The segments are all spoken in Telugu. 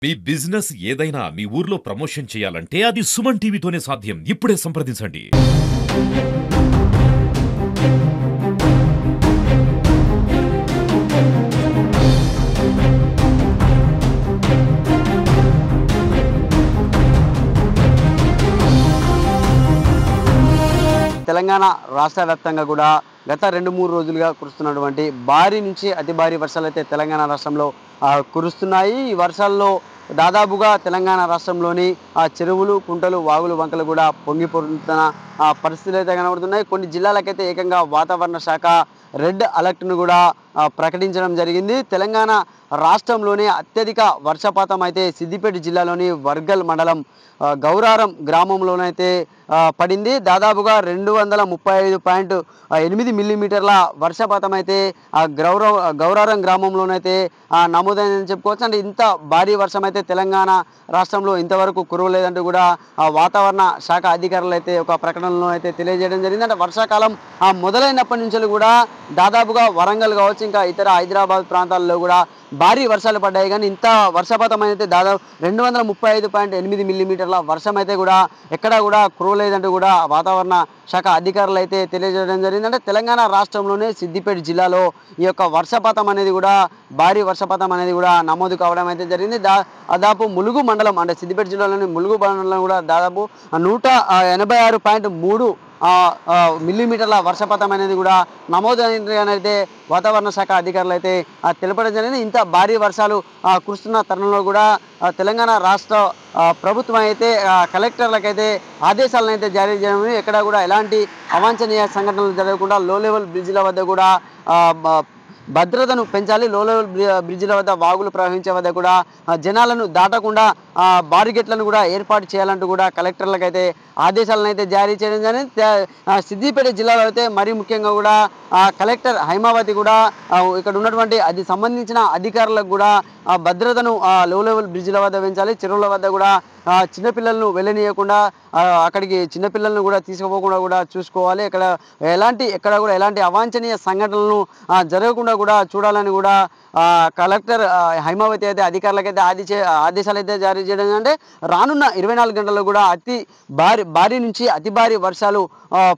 మీ బిజినెస్ ఏదైనా మీ ఊర్లో ప్రమోషన్ చేయాలంటే అది సుమన్ టీవీతోనే సాధ్యం. ఇప్పుడే సంప్రదించండి. తెలంగాణ రాష్ట్ర వ్యాప్తంగా కూడా గత 2-3 రోజులుగా కురుస్తున్నటువంటి భారీ నుంచి అతి భారీ వర్షాలు అయితే తెలంగాణ రాష్ట్రంలో కురుస్తున్నాయి. ఈ వర్షాల్లో దాదాపుగా తెలంగాణ రాష్ట్రంలోని చెరువులు, కుంటలు, వాగులు, వంకలు కూడా పొంగి పొరుతున్న పరిస్థితులు అయితే కనబడుతున్నాయి. కొన్ని జిల్లాలకైతే ఏకంగా వాతావరణ శాఖ రెడ్ అలర్ట్ను కూడా ప్రకటించడం జరిగింది. తెలంగాణ రాష్ట్రంలోని అత్యధిక వర్షపాతం అయితే సిద్దిపేట జిల్లాలోని వర్గల్ మండలం గౌరారం గ్రామంలోనైతే పడింది. దాదాపుగా 235.8 మిల్లీమీటర్ల వర్షపాతం అయితే గౌరారం గ్రామంలోనైతే నమోదైందని చెప్పుకోవచ్చు. అంటే ఇంత భారీ వర్షం అయితే తెలంగాణ రాష్ట్రంలో ఇంతవరకు కురవలేదంటూ కూడా వాతావరణ శాఖ అధికారులు అయితే ఒక ప్రకటనలో అయితే తెలియజేయడం జరిగింది. అంటే వర్షాకాలం మొదలైనప్పటి నుంచి కూడా దాదాపుగా వరంగల్ కావచ్చు, ఇంకా ఇతర హైదరాబాద్ ప్రాంతాల్లో కూడా భారీ వర్షాలు పడ్డాయి. కానీ ఇంత వర్షపాతం అయితే దాదాపు 235.8 మిల్లీమీటర్ల వర్షం అయితే కూడా ఎక్కడా కూడా కురవలేదంటూ కూడా వాతావరణ శాఖ అధికారులు అయితే తెలియజేయడం జరిగింది. అంటే తెలంగాణ రాష్ట్రంలోనే సిద్దిపేట జిల్లాలో ఈ యొక్క వర్షపాతం అనేది కూడా భారీ వర్షపాతం అనేది కూడా నమోదు కావడం అయితే జరిగింది. దాదాపు ములుగు మండలం అంటే సిద్దిపేట జిల్లాలోని ములుగు మండలం కూడా దాదాపు 186.3 మిల్లీమీటర్ల వర్షపాతం అనేది కూడా నమోదైనైతే వాతావరణ శాఖ అధికారులు అయితే తెలపడం జరిగింది. ఇంత భారీ వర్షాలు కురుస్తున్న తరుణంలో కూడా తెలంగాణ రాష్ట్ర ప్రభుత్వం అయితే కలెక్టర్లకైతే ఆదేశాలను అయితే జారీ చేయడం, ఎక్కడ కూడా ఎలాంటి అవాంఛనీయ సంఘటనలు జరగకుండా లో లెవెల్ బ్రిడ్జిల వద్ద కూడా భద్రతను పెంచాలి. లో లెవెల్ బ్రిడ్జిల వద్ద వాగులు ప్రవహించే వద్ద కూడా జనాలను దాటకుండా బారిగేట్లను కూడా ఏర్పాటు చేయాలంటూ కూడా కలెక్టర్లకు అయితే ఆదేశాలను అయితే జారీ చేయడం జరిగింది. సిద్దిపేట జిల్లాలో అయితే మరీ ముఖ్యంగా కూడా కలెక్టర్ హైమావతి కూడా ఇక్కడ ఉన్నటువంటి అది సంబంధించిన అధికారులకు కూడా భద్రతను లో లెవెల్ బ్రిడ్జిల వద్ద పెంచాలి, చెరువుల వద్ద కూడా చిన్నపిల్లలను వెళ్ళనీయకుండా అక్కడికి చిన్నపిల్లలను కూడా తీసుకుపోకుండా కూడా చూసుకోవాలి. ఎక్కడ కూడా ఎలాంటి అవాంఛనీయ సంఘటనలను జరగకుండా కూడా చూడాలని కూడా కలెక్టర్ హైమావతి అయితే అధికారులకైతే ఆదేశాలు అయితే జారీ చేయడం. అంటే రానున్న 24 గంటల్లో కూడా భారీ నుంచి అతి భారీ వర్షాలు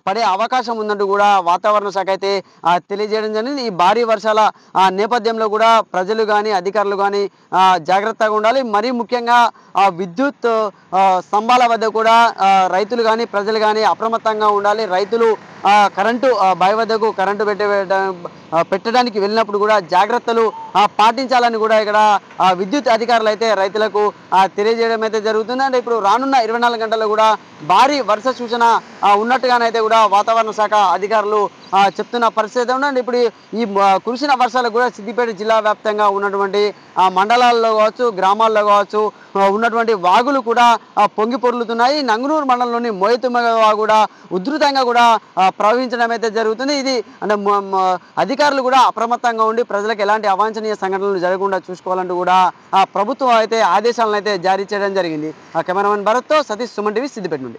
పడే అవకాశం ఉందంటూ కూడా వాతావరణ శాఖ అయితే తెలియజేయడం జరిగింది. ఈ భారీ వర్షాల నేపథ్యంలో కూడా ప్రజలు కానీ అధికారులు కానీ జాగ్రత్తగా ఉండాలి. మరీ ముఖ్యంగా విద్యుత్ స్తంభాల వద్ద కూడా రైతులు కానీ ప్రజలు కానీ అప్రమత్తంగా ఉండాలి. రైతులు కరెంటు బావి వద్దకు కరెంటు పెట్టడానికి వెళ్ళినప్పుడు కూడా జాగ్రత్తలు పాటించాలని కూడా ఇక్కడ విద్యుత్ అధికారులు అయితే రైతులకు తెలియజేయడం అయితే జరుగుతుంది. అంటే ఇప్పుడు రానున్న 24 గంటల్లో కూడా భారీ వర్ష సూచన ఉన్నట్టుగానైతే కూడా వాతావరణ శాఖ అధికారులు చెప్తున్న పరిస్థితి ఉందండి. ఇప్పుడు ఈ కురిసిన వర్షాలకు కూడా సిద్దిపేట జిల్లా వ్యాప్తంగా ఉన్నటువంటి మండలాల్లో కావచ్చు, గ్రామాల్లో కావచ్చు ఉన్నటువంటి వాగులు కూడా పొంగి పొర్లుతున్నాయి. నంగునూరు మండలంలోని మోయతుమ్మ వాగు కూడా ఉధృతంగా కూడా ప్రవహించడం అయితే జరుగుతుంది. ఇది అంటే అధికారులు కూడా అప్రమత్తంగా ఉండి ప్రజలకు ఎలాంటి అవాంఛనీయ సంఘటనలు జరగకుండా చూసుకోవాలంటూ కూడా ప్రభుత్వం అయితే ఆదేశాలను అయితే జారీ చేయడం జరిగింది. కెమెరామెన్ భరత్తో సతీష్, సుమన్ టీవీ, సిద్దిపేట నుండి.